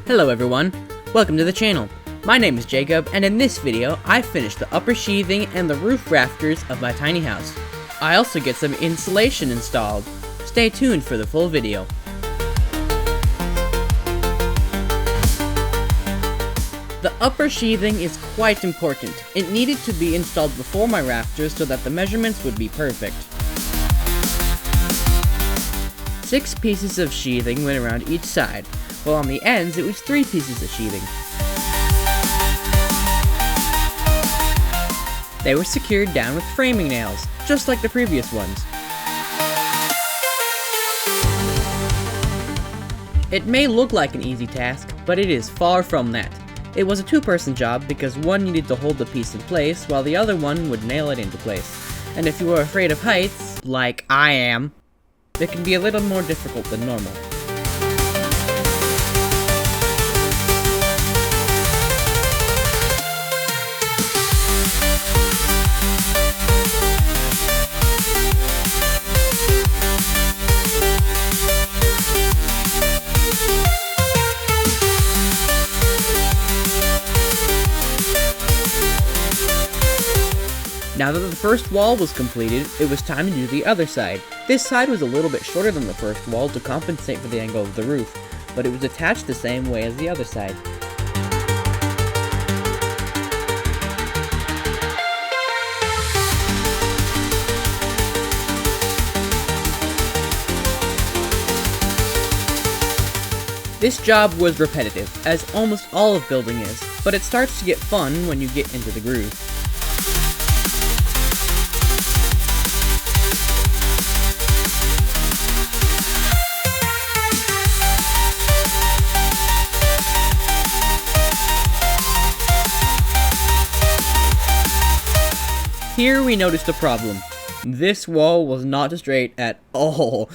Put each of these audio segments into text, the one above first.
Hello everyone, welcome to the channel. My name is Jacob, and in this video, I finished the upper sheathing and the roof rafters of my tiny house. I also get some insulation installed. Stay tuned for the full video. The upper sheathing is quite important. It needed to be installed before my rafters so that the measurements would be perfect. 6 pieces of sheathing went around each side, while on the ends it was 3 pieces of sheathing. They were secured down with framing nails, just like the previous ones. It may look like an easy task, but it is far from that. It was a 2-person job because one needed to hold the piece in place while the other one would nail it into place. And if you are afraid of heights, like I am, it can be a little more difficult than normal. Now that the first wall was completed, it was time to do the other side. This side was a little bit shorter than the first wall to compensate for the angle of the roof, but it was attached the same way as the other side. This job was repetitive, as almost all of building is, but it starts to get fun when you get into the groove. Here we noticed a problem. This wall was not straight at all.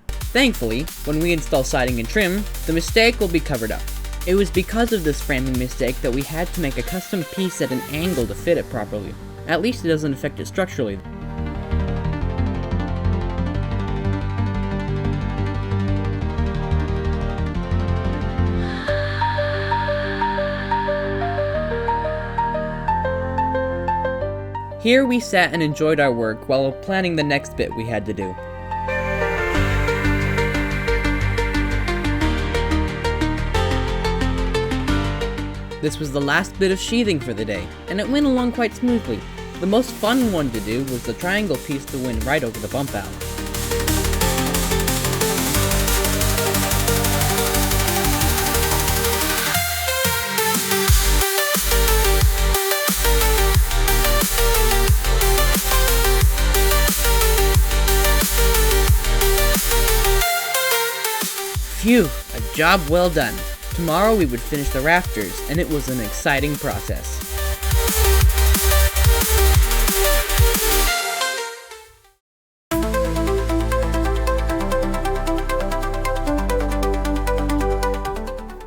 Thankfully, when we install siding and trim, the mistake will be covered up. It was because of this framing mistake that we had to make a custom piece at an angle to fit it properly. At least it doesn't affect it structurally. Here we sat and enjoyed our work while planning the next bit we had to do. This was the last bit of sheathing for the day, and it went along quite smoothly. The most fun one to do was the triangle piece that went right over the bump out. Phew, a job well done. Tomorrow we would finish the rafters, and it was an exciting process.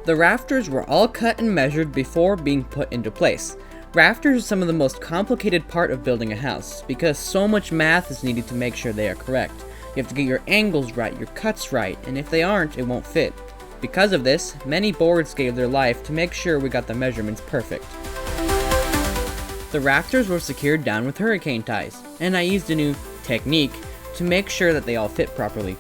The rafters were all cut and measured before being put into place. Rafters are some of the most complicated part of building a house, because so much math is needed to make sure they are correct. You have to get your angles right, your cuts right, and if they aren't, it won't fit. Because of this, many boards gave their life to make sure we got the measurements perfect. The rafters were secured down with hurricane ties, and I used a new technique to make sure that they all fit properly.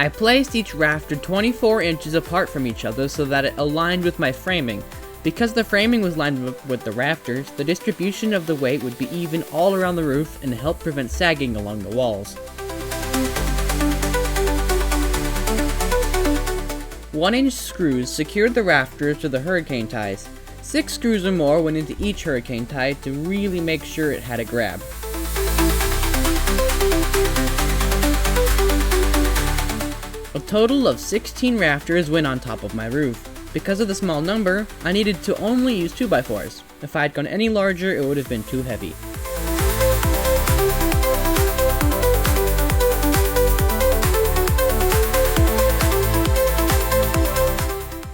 I placed each rafter 24 inches apart from each other so that it aligned with my framing. Because the framing was lined with the rafters, the distribution of the weight would be even all around the roof and help prevent sagging along the walls. 1-inch screws secured the rafters to the hurricane ties. 6 screws or more went into each hurricane tie to really make sure it had a grab. A total of 16 rafters went on top of my roof. Because of the small number, I needed to only use 2x4s. If I had gone any larger, it would have been too heavy.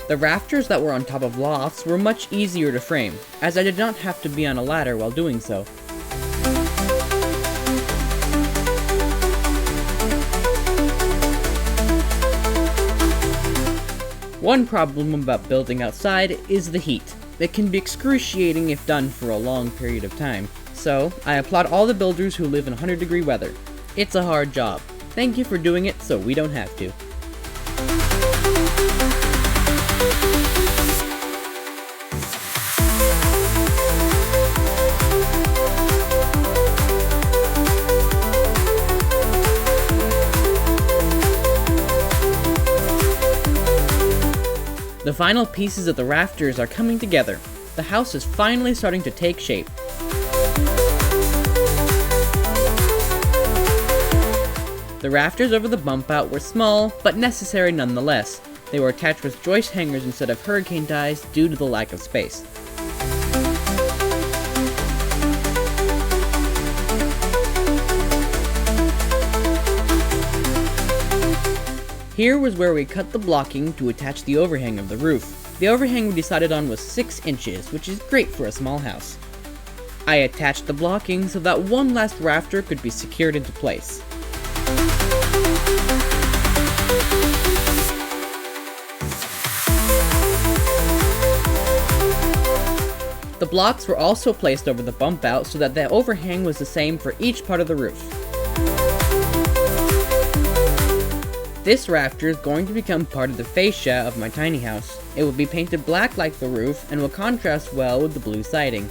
The rafters that were on top of lofts were much easier to frame, as I did not have to be on a ladder while doing so. One problem about building outside is the heat. It can be excruciating if done for a long period of time. So, I applaud all the builders who live in 100-degree weather. It's a hard job. Thank you for doing it so we don't have to. The final pieces of the rafters are coming together. The house is finally starting to take shape. The rafters over the bump out were small, but necessary nonetheless. They were attached with joist hangers instead of hurricane ties due to the lack of space. Here was where we cut the blocking to attach the overhang of the roof. The overhang we decided on was 6 inches, which is great for a small house. I attached the blocking so that one last rafter could be secured into place. The blocks were also placed over the bump out so that the overhang was the same for each part of the roof. This rafter is going to become part of the fascia of my tiny house. It will be painted black like the roof and will contrast well with the blue siding.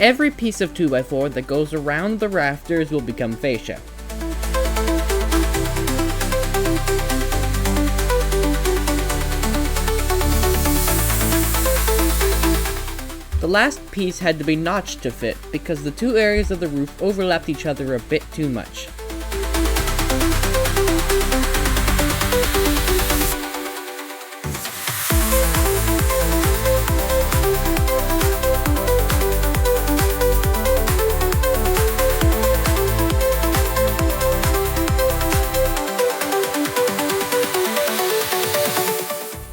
Every piece of 2x4 that goes around the rafters will become fascia. The last piece had to be notched to fit because the two areas of the roof overlapped each other a bit too much.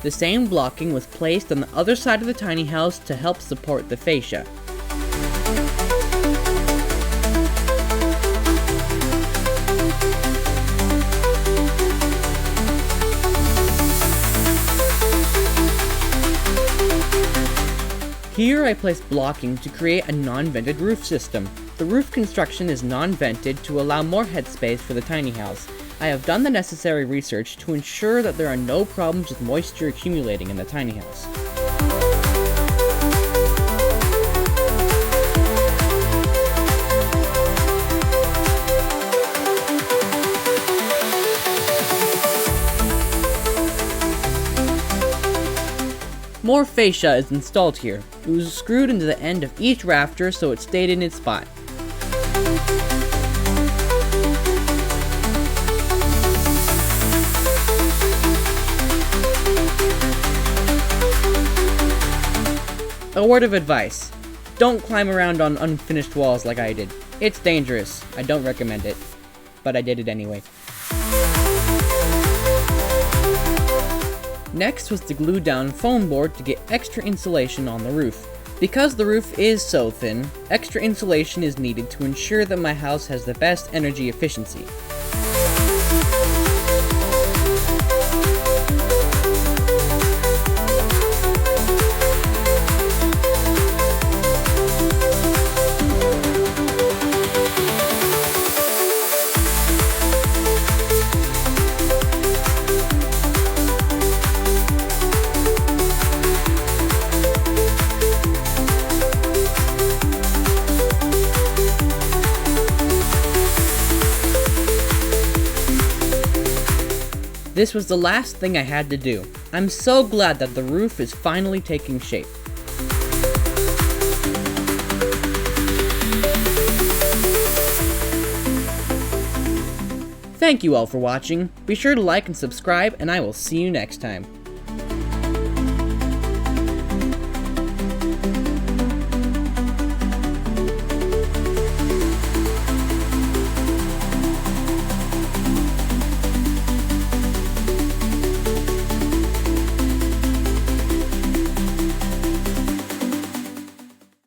The same blocking was placed on the other side of the tiny house to help support the fascia. Here I placed blocking to create a non-vented roof system. The roof construction is non-vented to allow more headspace for the tiny house. I have done the necessary research to ensure that there are no problems with moisture accumulating in the tiny house. More fascia is installed here. It was screwed into the end of each rafter so it stayed in its spot. A word of advice. Don't climb around on unfinished walls like I did. It's dangerous. I don't recommend it. But I did it anyway. Next was to glue down foam board to get extra insulation on the roof. Because the roof is so thin, extra insulation is needed to ensure that my house has the best energy efficiency. This was the last thing I had to do. I'm so glad that the roof is finally taking shape. Thank you all for watching. Be sure to like and subscribe, and I will see you next time.